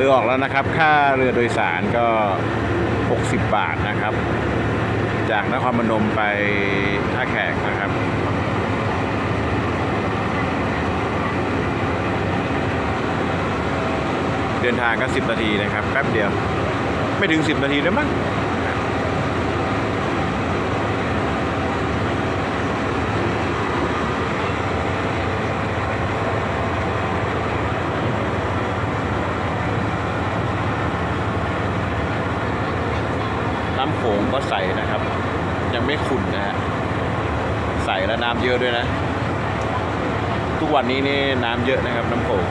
รือออกแล้วนะครับค่าเรือโดยสารก็60 บาทนะครับจากนครพนมไปท่าแขกนะครับเดินทางก็10 นาทีนะครับแป๊บเดียวไม่ถึง10 นาทีแล้วมั้งน้ำโขงก็ใสนะครับยังไม่ขุ่นนะฮะใสและน้ำเยอะด้วยนะทุกวันนี้นี่น้ำเยอะนะครับน้ำโขง